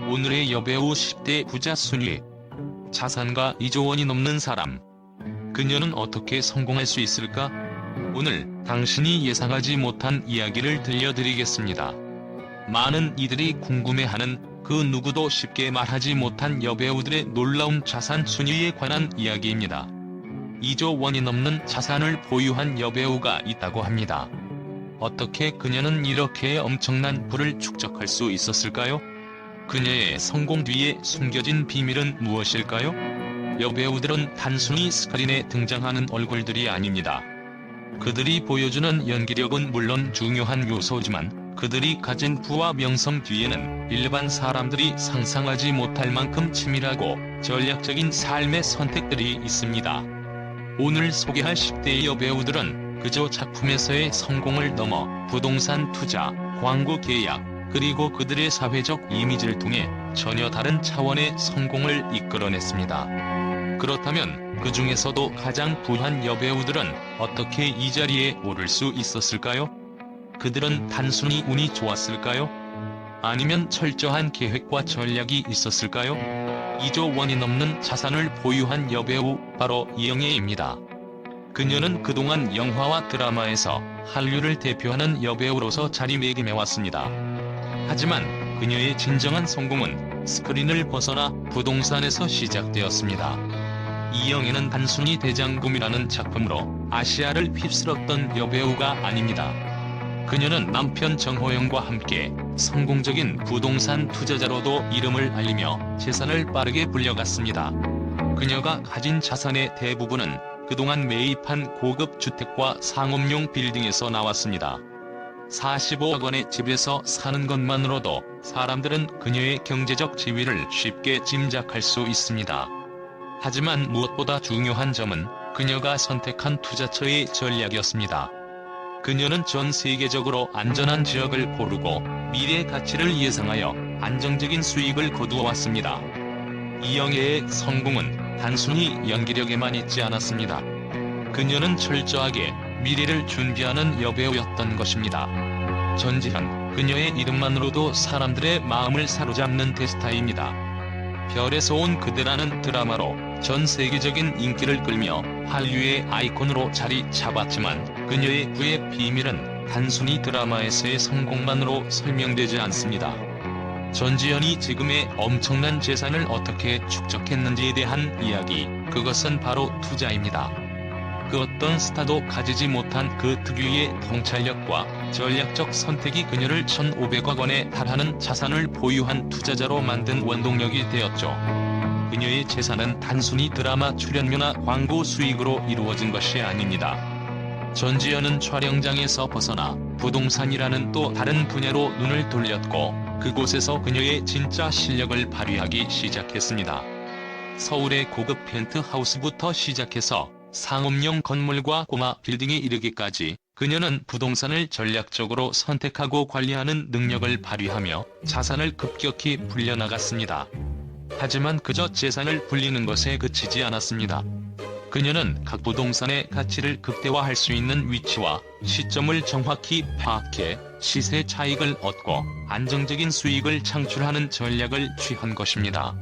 오늘의 여배우 10대 부자 순위. 자산가 2조 원이 넘는 사람. 그녀는 어떻게 성공할 수 있을까? 오늘 당신이 예상하지 못한 이야기를 들려드리겠습니다. 많은 이들이 궁금해하는 그 누구도 쉽게 말하지 못한 여배우들의 놀라운 자산 순위에 관한 이야기입니다. 2조 원이 넘는 자산을 보유한 여배우가 있다고 합니다. 어떻게 그녀는 이렇게 엄청난 부를 축적할 수 있었을까요? 그녀의 성공 뒤에 숨겨진 비밀은 무엇일까요? 여배우들은 단순히 스크린에 등장하는 얼굴들이 아닙니다. 그들이 보여주는 연기력은 물론 중요한 요소지만 그들이 가진 부와 명성 뒤에는 일반 사람들이 상상하지 못할 만큼 치밀하고 전략적인 삶의 선택들이 있습니다. 오늘 소개할 10대의 여배우들은 그저 작품에서의 성공을 넘어 부동산 투자, 광고 계약, 그리고 그들의 사회적 이미지를 통해 전혀 다른 차원의 성공을 이끌어냈습니다. 그렇다면 그 중에서도 가장 부한 여배우들은 어떻게 이 자리에 오를 수 있었을까요? 그들은 단순히 운이 좋았을까요? 아니면 철저한 계획과 전략이 있었을까요? 2조 원이 넘는 자산을 보유한 여배우, 바로 이영애입니다. 그녀는 그동안 영화와 드라마에서 한류를 대표하는 여배우로서 자리매김해왔습니다. 하지만 그녀의 진정한 성공은 스크린을 벗어나 부동산에서 시작되었습니다. 이영애는 단순히 대장금이라는 작품으로 아시아를 휩쓸었던 여배우가 아닙니다. 그녀는 남편 정호영과 함께 성공적인 부동산 투자자로도 이름을 알리며 재산을 빠르게 불려갔습니다. 그녀가 가진 자산의 대부분은 그동안 매입한 고급 주택과 상업용 빌딩에서 나왔습니다. 45억 원의 집에서 사는 것만으로도 사람들은 그녀의 경제적 지위를 쉽게 짐작할 수 있습니다. 하지만 무엇보다 중요한 점은 그녀가 선택한 투자처의 전략이었습니다. 그녀는 전 세계적으로 안전한 지역을 고르고 미래 가치를 예상하여 안정적인 수익을 거두어왔습니다. 이영애의 성공은 단순히 연기력에만 있지 않았습니다. 그녀는 철저하게 미래를 준비하는 여배우였던 것입니다. 전지현, 그녀의 이름만으로도 사람들의 마음을 사로잡는 대스타입니다. 별에서 온 그대라는 드라마로 전 세계적인 인기를 끌며 한류의 아이콘으로 자리 잡았지만 그녀의 부의 비밀은 단순히 드라마에서의 성공만으로 설명되지 않습니다. 전지현이 지금의 엄청난 재산을 어떻게 축적했는지에 대한 이야기, 그것은 바로 투자입니다. 그 어떤 스타도 가지지 못한 그 특유의 통찰력과 전략적 선택이 그녀를 1,500억 원에 달하는 자산을 보유한 투자자로 만든 원동력이 되었죠. 그녀의 재산은 단순히 드라마 출연료나 광고 수익으로 이루어진 것이 아닙니다. 전지현은 촬영장에서 벗어나 부동산이라는 또 다른 분야로 눈을 돌렸고 그곳에서 그녀의 진짜 실력을 발휘하기 시작했습니다. 서울의 고급 펜트하우스부터 시작해서 상업용 건물과 고마 빌딩에 이르기까지 그녀는 부동산을 전략적으로 선택하고 관리하는 능력을 발휘하며 자산을 급격히 불려나갔습니다. 하지만 그저 재산을 불리는 것에 그치지 않았습니다. 그녀는 각 부동산의 가치를 극대화할 수 있는 위치와 시점을 정확히 파악해 시세 차익을 얻고 안정적인 수익을 창출하는 전략을 취한 것입니다.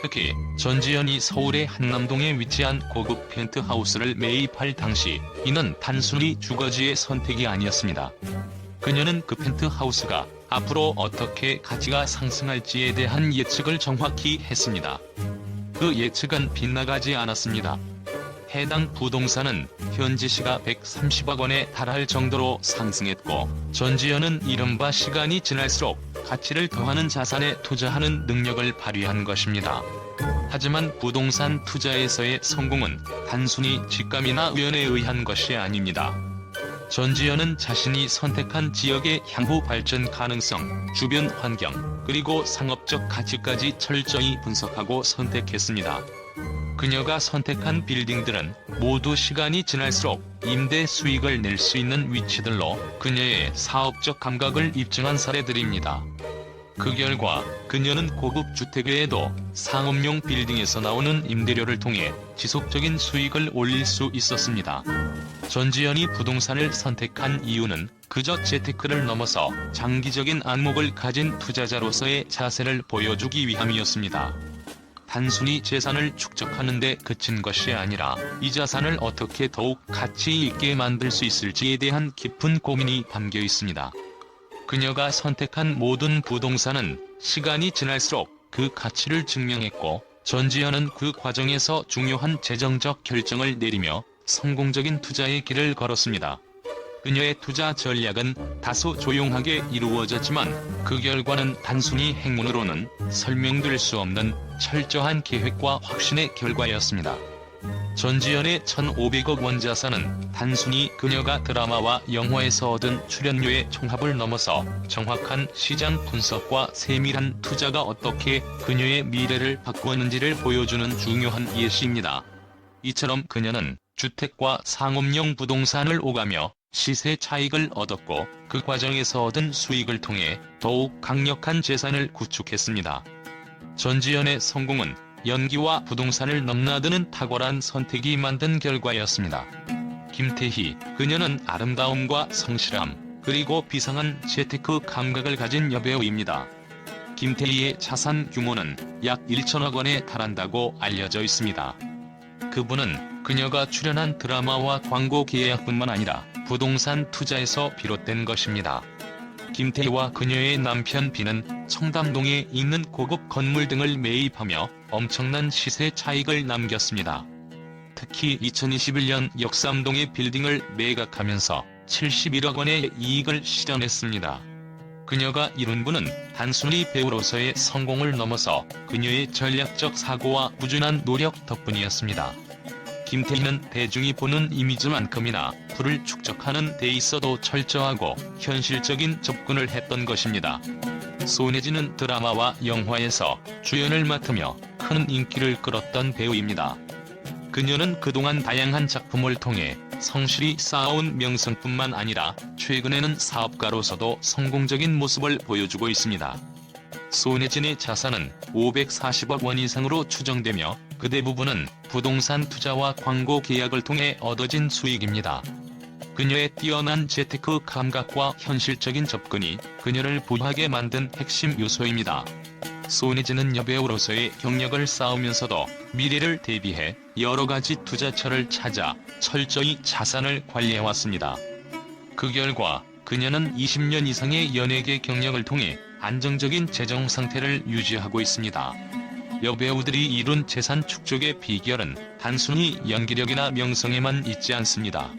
특히 전지현이 서울의 한남동에 위치한 고급 펜트하우스를 매입할 당시 이는 단순히 주거지의 선택이 아니었습니다. 그녀는 그 펜트하우스가 앞으로 어떻게 가치가 상승할지에 대한 예측을 정확히 했습니다. 그 예측은 빗나가지 않았습니다. 해당 부동산은 현지 시가 130억 원에 달할 정도로 상승했고 전지현은 이른바 시간이 지날수록 가치를 더하는 자산에 투자하는 능력을 발휘한 것입니다. 하지만 부동산 투자에서의 성공은 단순히 직감이나 우연에 의한 것이 아닙니다. 전지현은 자신이 선택한 지역의 향후 발전 가능성, 주변 환경, 그리고 상업적 가치까지 철저히 분석하고 선택했습니다. 그녀가 선택한 빌딩들은 모두 시간이 지날수록 임대 수익을 낼 수 있는 위치들로 그녀의 사업적 감각을 입증한 사례들입니다. 그 결과 그녀는 고급 주택 외에도 상업용 빌딩에서 나오는 임대료를 통해 지속적인 수익을 올릴 수 있었습니다. 전지현이 부동산을 선택한 이유는 그저 재테크를 넘어서 장기적인 안목을 가진 투자자로서의 자세를 보여주기 위함이었습니다. 단순히 재산을 축적하는 데 그친 것이 아니라 이 자산을 어떻게 더욱 가치 있게 만들 수 있을지에 대한 깊은 고민이 담겨 있습니다. 그녀가 선택한 모든 부동산은 시간이 지날수록 그 가치를 증명했고, 전지현은 그 과정에서 중요한 재정적 결정을 내리며 성공적인 투자의 길을 걸었습니다. 그녀의 투자 전략은 다소 조용하게 이루어졌지만 그 결과는 단순히 행운으로는 설명될 수 없는 철저한 계획과 확신의 결과였습니다. 전지현의 1,500억 원 자산은 단순히 그녀가 드라마와 영화에서 얻은 출연료의 총합을 넘어서 정확한 시장 분석과 세밀한 투자가 어떻게 그녀의 미래를 바꾸었는지를 보여주는 중요한 예시입니다. 이처럼 그녀는 주택과 상업용 부동산을 오가며 시세 차익을 얻었고, 그 과정에서 얻은 수익을 통해 더욱 강력한 재산을 구축했습니다. 전지현의 성공은 연기와 부동산을 넘나드는 탁월한 선택이 만든 결과였습니다. 김태희, 그녀는 아름다움과 성실함, 그리고 비상한 재테크 감각을 가진 여배우입니다. 김태희의 자산 규모는 약 1천억 원에 달한다고 알려져 있습니다. 그분은 그녀가 출연한 드라마와 광고 계약뿐만 아니라 부동산 투자에서 비롯된 것입니다. 김태희와 그녀의 남편 비는 청담동에 있는 고급 건물 등을 매입하며 엄청난 시세 차익을 남겼습니다. 특히 2021년 역삼동의 빌딩을 매각하면서 71억 원의 이익을 실현했습니다. 그녀가 이룬 부는 단순히 배우로서의 성공을 넘어서 그녀의 전략적 사고와 꾸준한 노력 덕분이었습니다. 김태희는 대중이 보는 이미지만큼이나 부를 축적하는 데 있어도 철저하고 현실적인 접근을 했던 것입니다. 손예진은 드라마와 영화에서 주연을 맡으며 큰 인기를 끌었던 배우입니다. 그녀는 그동안 다양한 작품을 통해 성실히 쌓아온 명성뿐만 아니라 최근에는 사업가로서도 성공적인 모습을 보여주고 있습니다. 손예진의 자산은 540억 원 이상으로 추정되며 그 대부분은 부동산 투자와 광고 계약을 통해 얻어진 수익입니다. 그녀의 뛰어난 재테크 감각과 현실적인 접근이 그녀를 부하게 만든 핵심 요소입니다. 손예진은 여배우로서의 경력을 쌓으면서도 미래를 대비해 여러 가지 투자처를 찾아 철저히 자산을 관리해왔습니다. 그 결과 그녀는 20년 이상의 연예계 경력을 통해 안정적인 재정 상태를 유지하고 있습니다. 여배우들이 이룬 재산 축적의 비결은 단순히 연기력이나 명성에만 있지 않습니다.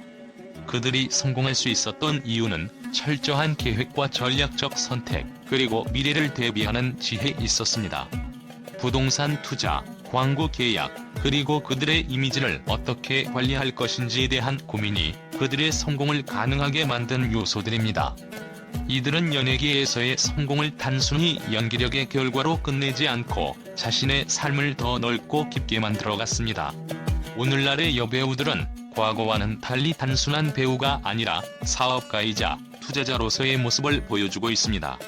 그들이 성공할 수 있었던 이유는 철저한 계획과 전략적 선택, 그리고 미래를 대비하는 지혜에 있었습니다. 부동산 투자, 광고 계약, 그리고 그들의 이미지를 어떻게 관리할 것인지에 대한 고민이 그들의 성공을 가능하게 만든 요소들입니다. 이들은 연예계에서의 성공을 단순히 연기력의 결과로 끝내지 않고 자신의 삶을 더 넓고 깊게 만들어갔습니다. 오늘날의 여배우들은 과거와는 달리 단순한 배우가 아니라 사업가이자 투자자로서의 모습을 보여주고 있습니다.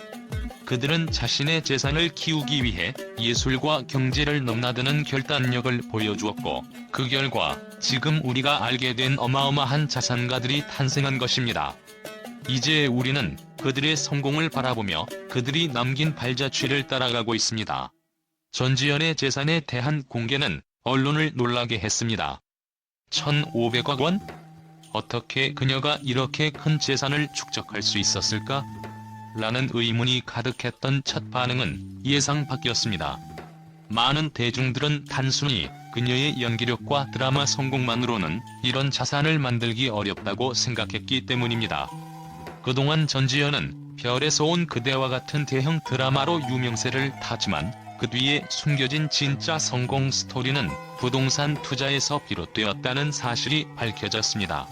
그들은 자신의 재산을 키우기 위해 예술과 경제를 넘나드는 결단력을 보여주었고, 그 결과 지금 우리가 알게 된 어마어마한 자산가들이 탄생한 것입니다. 이제 우리는 그들의 성공을 바라보며 그들이 남긴 발자취를 따라가고 있습니다. 전지현의 재산에 대한 공개는 언론을 놀라게 했습니다. 1,500억 원? 어떻게 그녀가 이렇게 큰 재산을 축적할 수 있었을까? 라는 의문이 가득했던 첫 반응은 예상 밖이었습니다. 많은 대중들은 단순히 그녀의 연기력과 드라마 성공만으로는 이런 자산을 만들기 어렵다고 생각했기 때문입니다. 그동안 전지현은 별에서 온 그대와 같은 대형 드라마로 유명세를 타지만 그 뒤에 숨겨진 진짜 성공 스토리는 부동산 투자에서 비롯되었다는 사실이 밝혀졌습니다.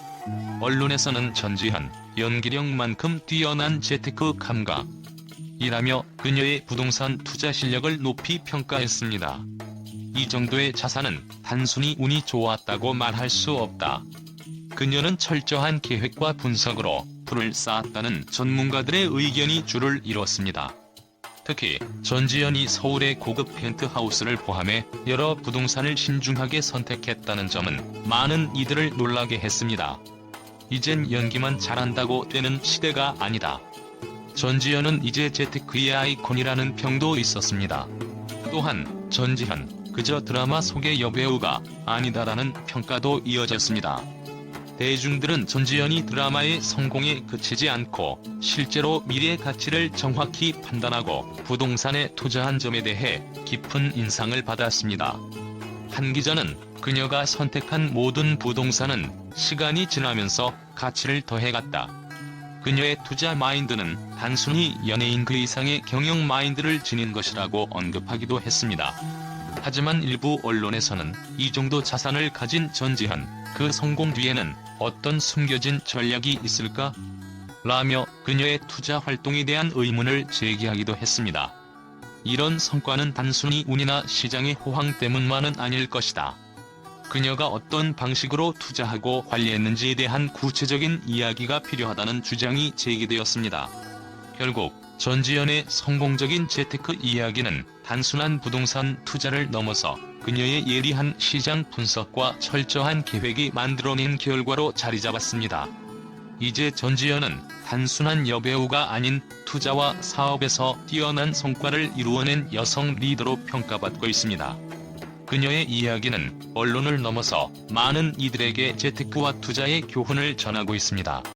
언론에서는 전지현, 연기력만큼 뛰어난 재테크 감각이라며 그녀의 부동산 투자 실력을 높이 평가했습니다. 이 정도의 자산은 단순히 운이 좋았다고 말할 수 없다. 그녀는 철저한 계획과 분석으로 풀을 쌓았다는 전문가들의 의견이 줄을 이뤘습니다. 특히 전지현이 서울의 고급 펜트하우스를 포함해 여러 부동산을 신중하게 선택했다는 점은 많은 이들을 놀라게 했습니다. 이젠 연기만 잘한다고 되는 시대가 아니다. 전지현은 이제 재테크의 아이콘이라는 평도 있었습니다. 또한 전지현, 그저 드라마 속의 여배우가 아니다라는 평가도 이어졌습니다. 대중들은 전지현이 드라마의 성공에 그치지 않고 실제로 미래 가치를 정확히 판단하고 부동산에 투자한 점에 대해 깊은 인상을 받았습니다. 한 기자는 그녀가 선택한 모든 부동산은 시간이 지나면서 가치를 더해갔다. 그녀의 투자 마인드는 단순히 연예인 그 이상의 경영 마인드를 지닌 것이라고 언급하기도 했습니다. 하지만 일부 언론에서는 이 정도 자산을 가진 전지현, 그 성공 뒤에는 어떤 숨겨진 전략이 있을까? 라며 그녀의 투자 활동에 대한 의문을 제기하기도 했습니다. 이런 성과는 단순히 운이나 시장의 호황 때문만은 아닐 것이다. 그녀가 어떤 방식으로 투자하고 관리했는지에 대한 구체적인 이야기가 필요하다는 주장이 제기되었습니다. 결국 전지현의 성공적인 재테크 이야기는 단순한 부동산 투자를 넘어서 그녀의 예리한 시장 분석과 철저한 계획이 만들어낸 결과로 자리잡았습니다. 이제 전지현은 단순한 여배우가 아닌 투자와 사업에서 뛰어난 성과를 이루어낸 여성 리더로 평가받고 있습니다. 그녀의 이야기는 언론을 넘어서 많은 이들에게 재테크와 투자의 교훈을 전하고 있습니다.